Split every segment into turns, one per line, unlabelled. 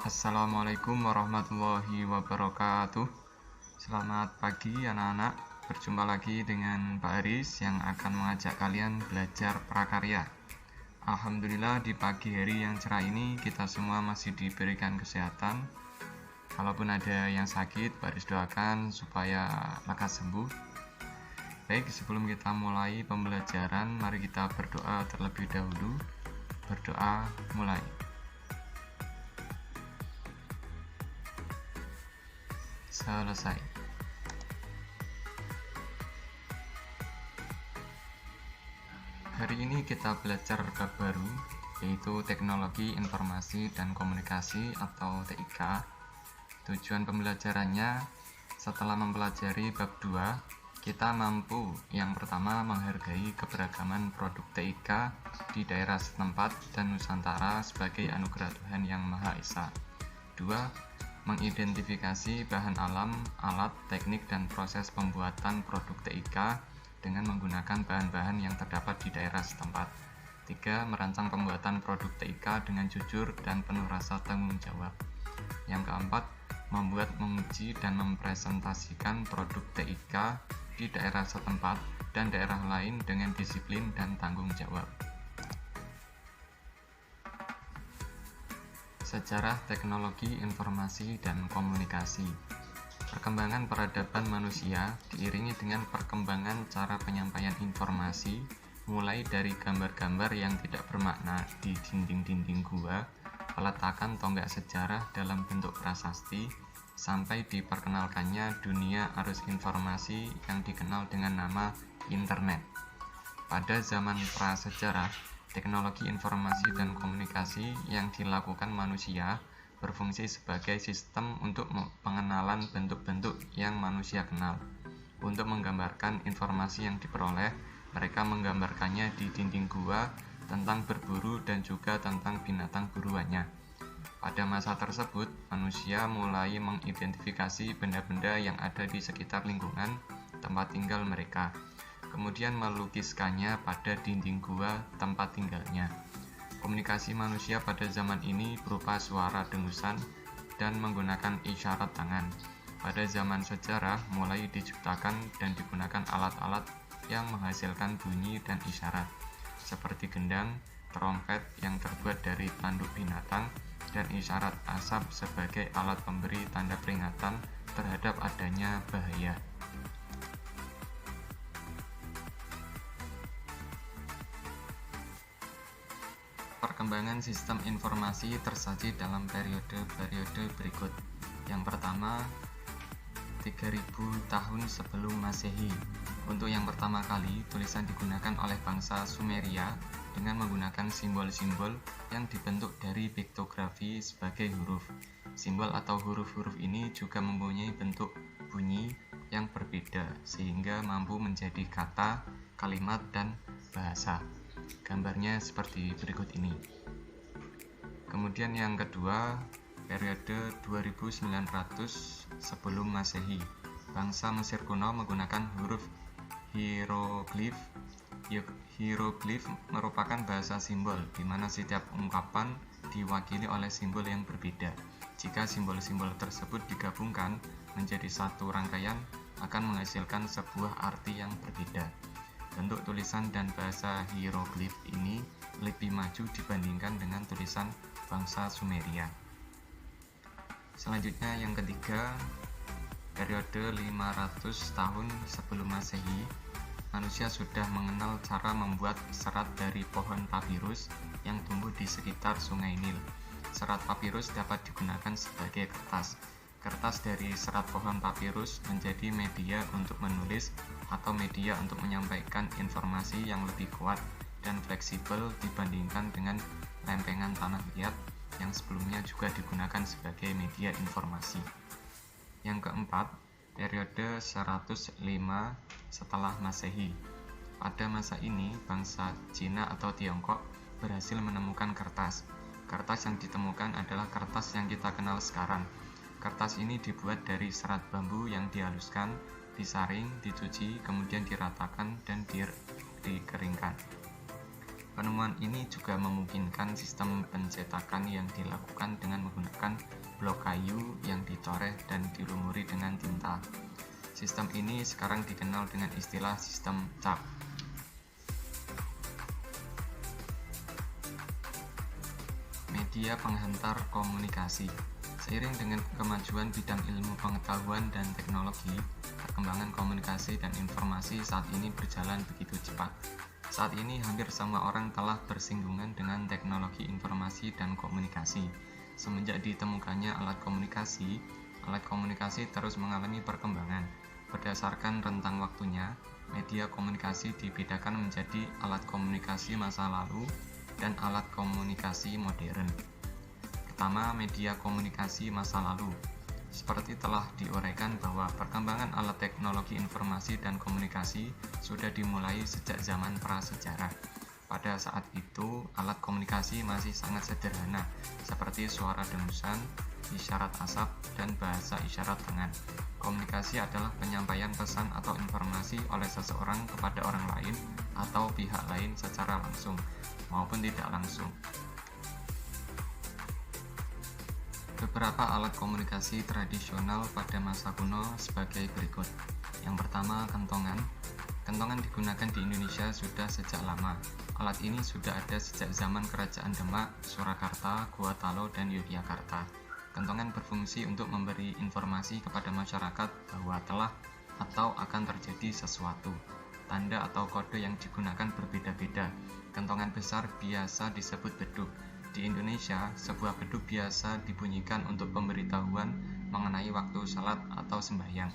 Assalamualaikum warahmatullahi wabarakatuh. Selamat pagi anak-anak. Berjumpa lagi dengan Pak Aris yang akan mengajak kalian belajar prakarya. Alhamdulillah di pagi hari yang cerah ini kita semua masih diberikan kesehatan. Kalaupun ada yang sakit, Pak Aris doakan supaya lekas sembuh. Baik, sebelum kita mulai pembelajaran, mari kita berdoa terlebih dahulu. Berdoa mulai. Selesai. Hari ini kita belajar bab baru, yaitu Teknologi Informasi dan Komunikasi atau TIK. Tujuan pembelajarannya, setelah mempelajari bab 2, kita mampu yang pertama menghargai keberagaman produk TIK di daerah setempat dan Nusantara sebagai anugerah Tuhan Yang Maha Esa. 2. Mengidentifikasi bahan alam, alat, teknik, dan proses pembuatan produk TIK dengan menggunakan bahan-bahan yang terdapat di daerah setempat. 3. Merancang pembuatan produk TIK dengan jujur dan penuh rasa tanggung jawab. Yang keempat, membuat, menguji, dan mempresentasikan produk TIK di daerah setempat dan daerah lain dengan disiplin dan tanggung jawab. Sejarah teknologi informasi dan komunikasi. Perkembangan peradaban manusia diiringi dengan perkembangan cara penyampaian informasi, mulai dari gambar-gambar yang tidak bermakna di dinding-dinding gua, peletakan tonggak sejarah dalam bentuk prasasti, sampai diperkenalkannya dunia arus informasi yang dikenal dengan nama internet. Pada zaman prasejarah, teknologi informasi dan komunikasi yang dilakukan manusia berfungsi sebagai sistem untuk pengenalan bentuk-bentuk yang manusia kenal. Untuk menggambarkan informasi yang diperoleh, mereka menggambarkannya di dinding gua tentang berburu dan juga tentang binatang buruannya. Pada masa tersebut, manusia mulai mengidentifikasi benda-benda yang ada di sekitar lingkungan tempat tinggal mereka, kemudian melukiskannya pada dinding gua tempat tinggalnya. Komunikasi manusia pada zaman ini berupa suara dengusan dan menggunakan isyarat tangan. Pada zaman sejarah mulai diciptakan dan digunakan alat-alat yang menghasilkan bunyi dan isyarat, seperti gendang, trompet yang terbuat dari tanduk binatang, dan isyarat asap sebagai alat pemberi tanda peringatan terhadap adanya bahaya. Perkembangan sistem informasi tersaji dalam periode-periode berikut. Yang pertama, 3000 tahun sebelum Masehi. Untuk yang pertama kali, tulisan digunakan oleh bangsa Sumeria dengan menggunakan simbol-simbol yang dibentuk dari piktografi sebagai huruf. Simbol atau huruf-huruf ini juga mempunyai bentuk bunyi yang berbeda, sehingga mampu menjadi kata, kalimat, dan bahasa. Gambarnya seperti berikut ini. Kemudian yang kedua, periode 2900 sebelum Masehi. Bangsa Mesir kuno menggunakan huruf hieroglif. Hieroglif merupakan bahasa simbol di mana setiap ungkapan diwakili oleh simbol yang berbeda. Jika simbol-simbol tersebut digabungkan menjadi satu rangkaian, akan menghasilkan sebuah arti yang berbeda. Bentuk tulisan dan bahasa hieroglif ini lebih maju dibandingkan dengan tulisan bangsa Sumeria. Selanjutnya yang ketiga, periode 500 tahun sebelum Masehi, manusia sudah mengenal cara membuat serat dari pohon papirus yang tumbuh di sekitar Sungai Nil. Serat papirus dapat digunakan sebagai kertas. Kertas dari serat pohon papirus menjadi media untuk menulis atau media untuk menyampaikan informasi yang lebih kuat dan fleksibel dibandingkan dengan lempengan tanah liat yang sebelumnya juga digunakan sebagai media informasi. Yang keempat, periode 105 setelah Masehi. Pada masa ini, bangsa Cina atau Tiongkok berhasil menemukan kertas. Kertas yang ditemukan adalah kertas yang kita kenal sekarang. Kertas ini dibuat dari serat bambu yang dihaluskan, disaring, dicuci, kemudian diratakan dan dikeringkan. Penemuan ini juga memungkinkan sistem pencetakan yang dilakukan dengan menggunakan blok kayu yang ditoreh dan dilumuri dengan tinta. Sistem ini sekarang dikenal dengan istilah sistem cap. Media penghantar komunikasi. Seiring dengan kemajuan bidang ilmu pengetahuan dan teknologi, perkembangan komunikasi dan informasi saat ini berjalan begitu cepat. Saat ini hampir semua orang telah bersinggungan dengan teknologi informasi dan komunikasi. Semenjak ditemukannya alat komunikasi terus mengalami perkembangan. Berdasarkan rentang waktunya, media komunikasi dibedakan menjadi alat komunikasi masa lalu dan alat komunikasi modern. Pertama, media komunikasi masa lalu. Seperti telah diuraikan bahwa perkembangan alat teknologi informasi dan komunikasi sudah dimulai sejak zaman prasejarah. Pada saat itu, alat komunikasi masih sangat sederhana, seperti suara dengusan, isyarat asap, dan bahasa isyarat tangan. Komunikasi adalah penyampaian pesan atau informasi oleh seseorang kepada orang lain atau pihak lain secara langsung maupun tidak langsung. Beberapa alat komunikasi tradisional pada masa kuno sebagai berikut. Yang pertama, kentongan. Kentongan digunakan di Indonesia sudah sejak lama. Alat ini sudah ada sejak zaman Kerajaan Demak, Surakarta, Gorontalo, dan Yogyakarta. Kentongan berfungsi untuk memberi informasi kepada masyarakat bahwa telah atau akan terjadi sesuatu. Tanda atau kode yang digunakan berbeda-beda. Kentongan besar biasa disebut beduk. Di Indonesia, sebuah beduk biasa dibunyikan untuk pemberitahuan mengenai waktu salat atau sembahyang.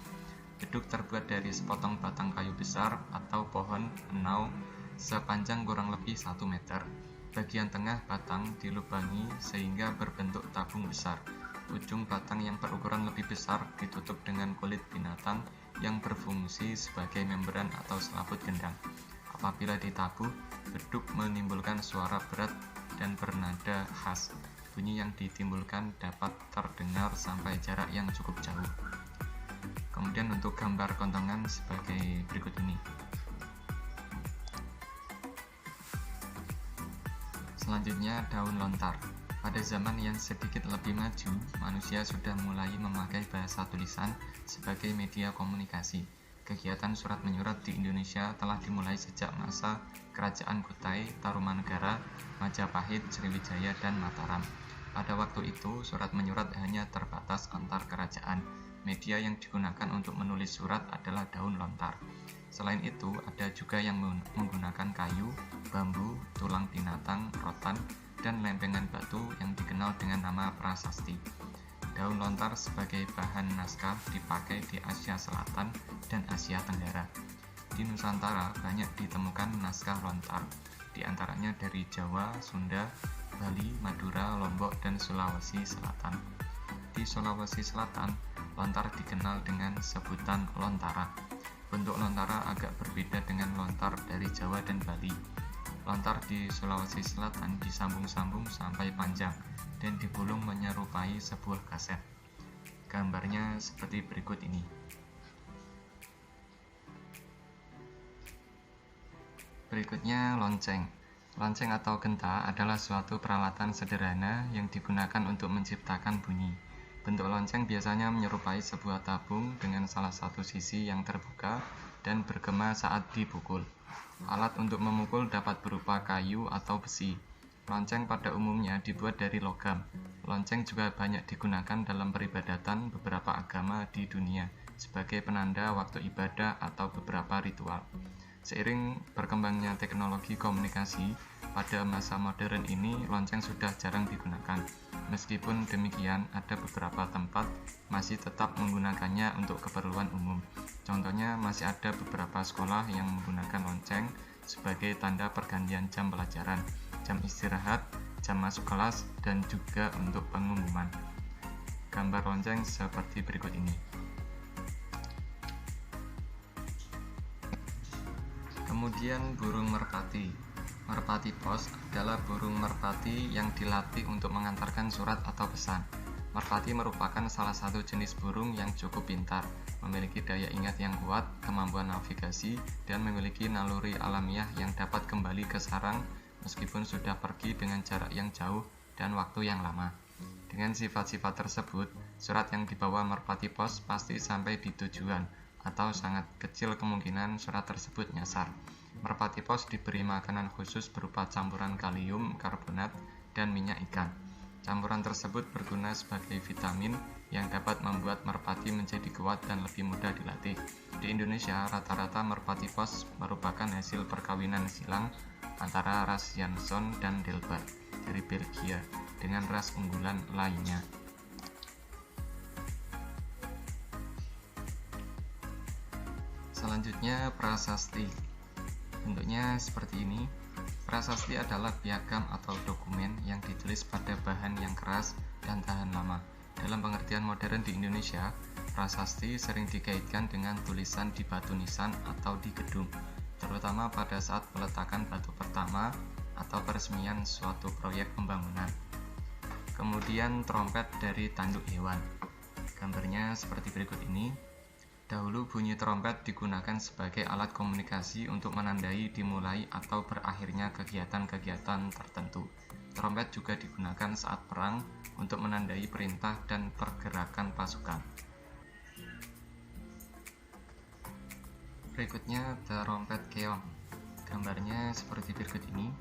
Beduk terbuat dari sepotong batang kayu besar atau pohon enau sepanjang kurang lebih 1 meter. Bagian tengah batang dilubangi sehingga berbentuk tabung besar. Ujung batang yang berukuran lebih besar ditutup dengan kulit binatang yang berfungsi sebagai membran atau selaput gendang. Apabila ditabuh, beduk menimbulkan suara berat dan bernada khas. Bunyi yang ditimbulkan dapat terdengar sampai jarak yang cukup jauh. Kemudian untuk gambar kentongan sebagai berikut ini. Selanjutnya, daun lontar. Pada zaman yang sedikit lebih maju, manusia sudah mulai memakai bahasa tulisan sebagai media komunikasi. Kegiatan surat menyurat di Indonesia telah dimulai sejak masa Kerajaan Kutai, Tarumanegara, Majapahit, Sriwijaya, dan Mataram. Pada waktu itu, surat menyurat hanya terbatas antar kerajaan. Media yang digunakan untuk menulis surat adalah daun lontar. Selain itu, ada juga yang menggunakan kayu, bambu, tulang binatang, rotan, dan lempengan batu yang dikenal dengan nama prasasti. Daun lontar sebagai bahan naskah dipakai di Asia Selatan dan Asia Tenggara. Di Nusantara banyak ditemukan naskah lontar, di antaranya dari Jawa, Sunda, Bali, Madura, Lombok, dan Sulawesi Selatan. Di Sulawesi Selatan, lontar dikenal dengan sebutan lontara. Bentuk lontara agak berbeda dengan lontar dari Jawa dan Bali. Lontar di Sulawesi Selatan disambung-sambung sampai panjang dan digulung menyerupai sebuah kaset. Gambarnya seperti berikut ini. Berikutnya lonceng. Lonceng atau genta adalah suatu peralatan sederhana yang digunakan untuk menciptakan bunyi. Bentuk lonceng biasanya menyerupai sebuah tabung dengan salah satu sisi yang terbuka dan bergema saat dipukul. Alat untuk memukul dapat berupa kayu atau besi. Lonceng pada umumnya dibuat dari logam. Lonceng juga banyak digunakan dalam peribadatan beberapa agama di dunia sebagai penanda waktu ibadah atau beberapa ritual. Seiring berkembangnya teknologi komunikasi, pada masa modern ini lonceng sudah jarang digunakan. Meskipun demikian, ada beberapa tempat masih tetap menggunakannya untuk keperluan umum. Contohnya, masih ada beberapa sekolah yang menggunakan lonceng sebagai tanda pergantian jam pelajaran, jam istirahat, jam masuk kelas, dan juga untuk pengumuman. Gambar lonceng seperti berikut ini. Kemudian burung merpati. Merpati pos adalah burung merpati yang dilatih untuk mengantarkan surat atau pesan. Merpati merupakan salah satu jenis burung yang cukup pintar, memiliki daya ingat yang kuat, kemampuan navigasi, dan memiliki naluri alamiah yang dapat kembali ke sarang meskipun sudah pergi dengan jarak yang jauh dan waktu yang lama. Dengan sifat-sifat tersebut, surat yang dibawa merpati pos pasti sampai di tujuan, atau sangat kecil kemungkinan surat tersebut nyasar. Merpati pos diberi makanan khusus berupa campuran kalium karbonat dan minyak ikan. Campuran tersebut berguna sebagai vitamin yang dapat membuat merpati menjadi kuat dan lebih mudah dilatih. Di Indonesia, rata-rata merpati pos merupakan hasil perkawinan silang antara ras Jansson dan Delbar dari Belgia dengan ras unggulan lainnya. Selanjutnya, prasasti. Bentuknya seperti ini. Prasasti adalah piagam atau dokumen yang ditulis pada bahan yang keras dan tahan lama. Dalam pengertian modern di Indonesia, prasasti sering dikaitkan dengan tulisan di batu nisan atau di gedung, terutama pada saat peletakan batu pertama atau peresmian suatu proyek pembangunan. Kemudian trompet dari tanduk hewan. Gambarnya seperti berikut ini. Dahulu bunyi trompet digunakan sebagai alat komunikasi untuk menandai dimulai atau berakhirnya kegiatan-kegiatan tertentu. Trompet juga digunakan saat perang untuk menandai perintah dan pergerakan pasukan. Berikutnya, trompet keong. Gambarnya seperti berikut ini.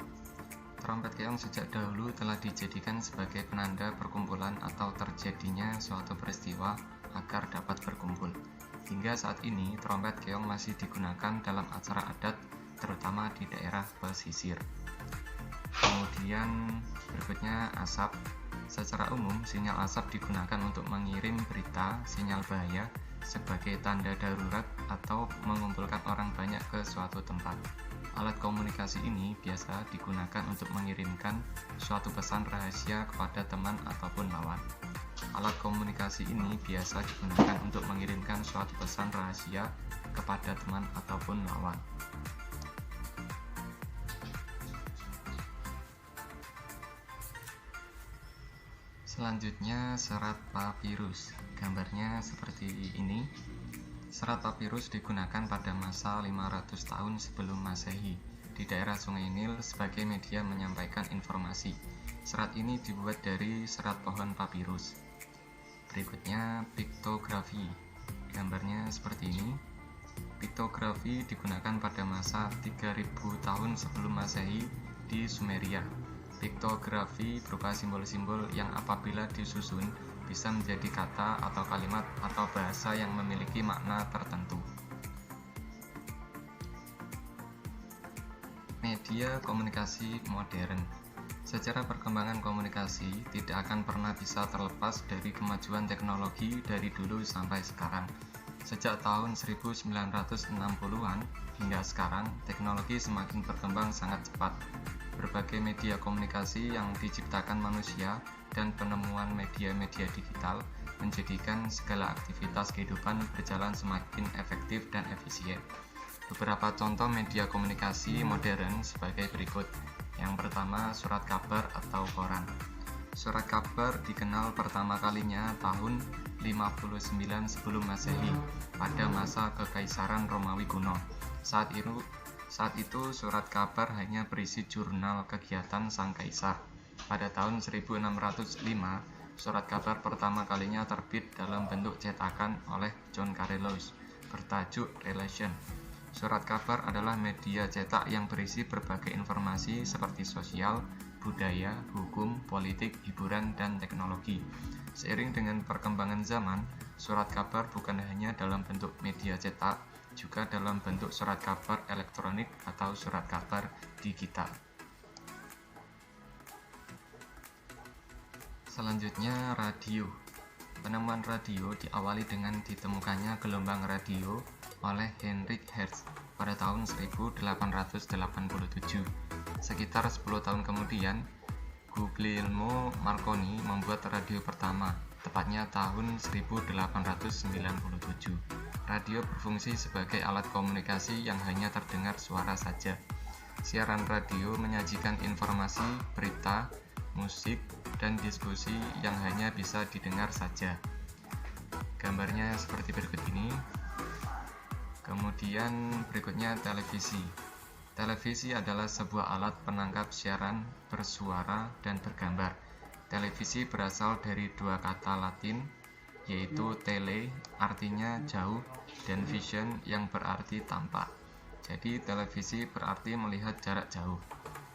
Trompet keong sejak dahulu telah dijadikan sebagai penanda perkumpulan atau terjadinya suatu peristiwa agar dapat berkumpul. Hingga saat ini, trompet keong masih digunakan dalam acara adat, terutama di daerah pesisir. Kemudian berikutnya asap. Secara umum, sinyal asap digunakan untuk mengirim berita, sinyal bahaya, sebagai tanda darurat atau mengumpulkan orang banyak ke suatu tempat. Alat komunikasi ini biasa digunakan untuk mengirimkan suatu pesan rahasia kepada teman ataupun lawan. Alat komunikasi ini biasa digunakan untuk mengirimkan suatu pesan rahasia kepada teman ataupun lawan. Selanjutnya, serat papirus. Gambarnya seperti ini. Serat papirus digunakan pada masa 500 tahun sebelum Masehi di daerah Sungai Nil sebagai media menyampaikan informasi. Serat ini dibuat dari serat pohon papirus. Berikutnya, piktografi. Gambarnya seperti ini. Piktografi digunakan pada masa 3000 tahun sebelum Masehi di Sumeria. Piktografi berupa simbol-simbol yang apabila disusun bisa menjadi kata atau kalimat atau bahasa yang memiliki makna tertentu. Media komunikasi modern. Secara perkembangan komunikasi tidak akan pernah bisa terlepas dari kemajuan teknologi dari dulu sampai sekarang. Sejak tahun 1960-an hingga sekarang, teknologi semakin berkembang sangat cepat. Berbagai media komunikasi yang diciptakan manusia dan penemuan media-media digital menjadikan segala aktivitas kehidupan berjalan semakin efektif dan efisien. Beberapa contoh media komunikasi modern sebagai berikut. Yang pertama, surat kabar atau koran. Surat kabar dikenal pertama kalinya tahun 59 sebelum Masehi pada masa Kekaisaran Romawi kuno. Saat itu surat kabar hanya berisi jurnal kegiatan sang kaisar. Pada tahun 1605, surat kabar pertama kalinya terbit dalam bentuk cetakan oleh John Carellos bertajuk Relation. Surat kabar adalah media cetak yang berisi berbagai informasi seperti sosial, budaya, hukum, politik, hiburan, dan teknologi. Seiring dengan perkembangan zaman, surat kabar bukan hanya dalam bentuk media cetak, juga dalam bentuk surat kabar elektronik atau surat kabar digital. Selanjutnya, radio. Penemuan radio diawali dengan ditemukannya gelombang radio oleh Heinrich Hertz pada tahun 1887. Sekitar 10 tahun kemudian, Guglielmo Marconi membuat radio pertama, tepatnya tahun 1897. Radio berfungsi sebagai alat komunikasi yang hanya terdengar suara saja. Siaran radio menyajikan informasi, berita, musik, dan diskusi yang hanya bisa didengar saja. Gambarnya seperti berikut ini. Kemudian berikutnya televisi. Televisi adalah sebuah alat penangkap siaran bersuara dan bergambar. Televisi berasal dari dua kata Latin, yaitu tele, artinya jauh, dan vision yang berarti tampak. Jadi televisi berarti melihat jarak jauh.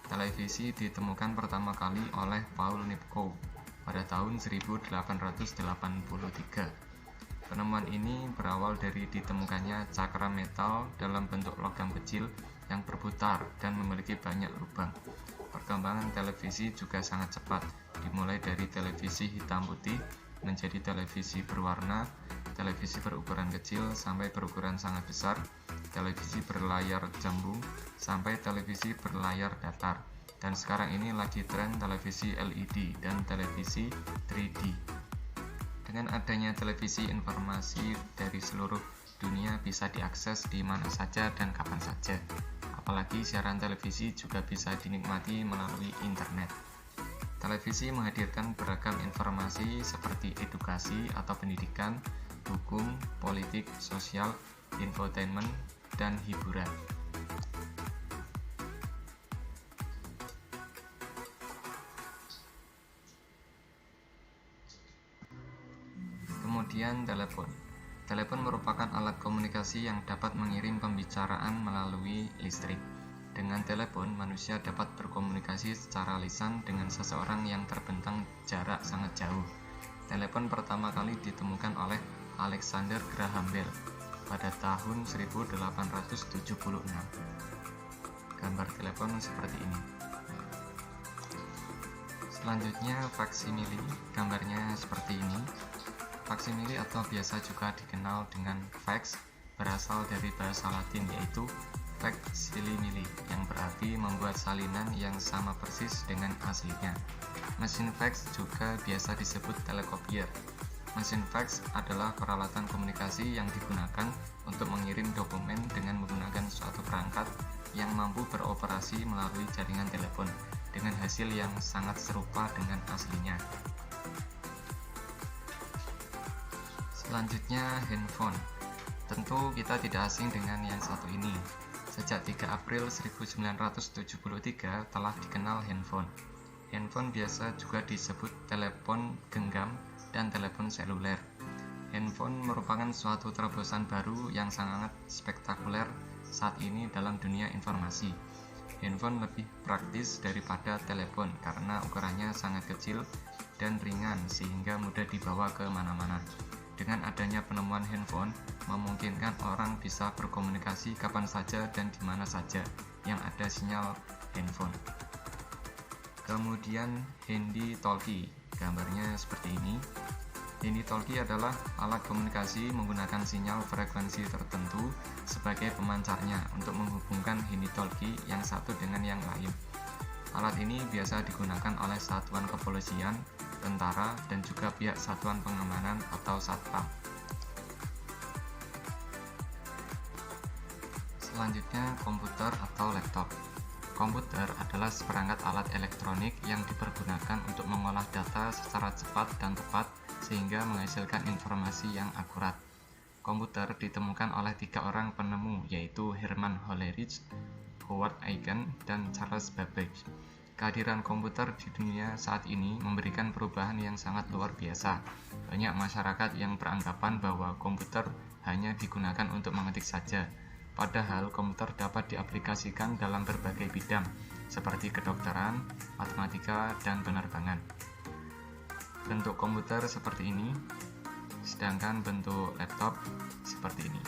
Televisi ditemukan pertama kali oleh Paul Nipkow pada tahun 1883. Penemuan ini berawal dari ditemukannya cakram metal dalam bentuk logam kecil yang berputar dan memiliki banyak lubang. Perkembangan televisi juga sangat cepat, dimulai dari televisi hitam putih menjadi televisi berwarna, televisi berukuran kecil sampai berukuran sangat besar, televisi berlayar jambu sampai televisi berlayar datar. Dan sekarang ini lagi tren televisi LED dan televisi 3D. Dengan adanya televisi, informasi dari seluruh dunia bisa diakses di mana saja dan kapan saja. Apalagi siaran televisi juga bisa dinikmati melalui internet. Televisi menghadirkan beragam informasi seperti edukasi atau pendidikan, hukum, politik, sosial, infotainment, dan hiburan. Kemudian telepon. Telepon merupakan alat komunikasi yang dapat mengirim pembicaraan melalui listrik. Dengan telepon, manusia dapat berkomunikasi secara lisan dengan seseorang yang terbentang jarak sangat jauh. Telepon pertama kali ditemukan oleh Alexander Graham Bell pada tahun 1876. Gambar telepon seperti ini. Selanjutnya faksimili, gambarnya seperti ini. Faksimili atau biasa juga dikenal dengan fax berasal dari bahasa Latin yaitu facsimile yang berarti membuat salinan yang sama persis dengan aslinya. Mesin fax juga biasa disebut telekopier. Mesin fax adalah peralatan komunikasi yang digunakan untuk mengirim dokumen dengan menggunakan suatu perangkat yang mampu beroperasi melalui jaringan telepon dengan hasil yang sangat serupa dengan aslinya. Selanjutnya handphone. Tentu kita tidak asing dengan yang satu ini. Sejak 3 April 1973 telah dikenal handphone. Handphone biasa juga disebut telepon genggam dan telepon seluler. Handphone merupakan suatu terobosan baru yang sangat spektakuler saat ini dalam dunia informasi. Handphone lebih praktis daripada telepon karena ukurannya sangat kecil dan ringan sehingga mudah dibawa ke mana-mana. Dengan adanya penemuan handphone, memungkinkan orang bisa berkomunikasi kapan saja dan di mana saja yang ada sinyal handphone. Kemudian handy-talkie, gambarnya seperti ini. Handy-talkie adalah alat komunikasi menggunakan sinyal frekuensi tertentu sebagai pemancarnya untuk menghubungkan handy-talkie yang satu dengan yang lain. Alat ini biasa digunakan oleh satuan kepolisian, tentara, dan juga pihak satuan pengamanan atau satpam. Selanjutnya, komputer atau laptop. Komputer adalah seperangkat alat elektronik yang dipergunakan untuk mengolah data secara cepat dan tepat sehingga menghasilkan informasi yang akurat. Komputer ditemukan oleh 3 orang penemu yaitu Herman Hollerith, Howard Aiken, dan Charles Babbage. Kehadiran komputer di dunia saat ini memberikan perubahan yang sangat luar biasa. Banyak masyarakat yang beranggapan bahwa komputer hanya digunakan untuk mengetik saja, padahal komputer dapat diaplikasikan dalam berbagai bidang, seperti kedokteran, matematika, dan penerbangan. Bentuk komputer seperti ini, sedangkan bentuk laptop seperti ini.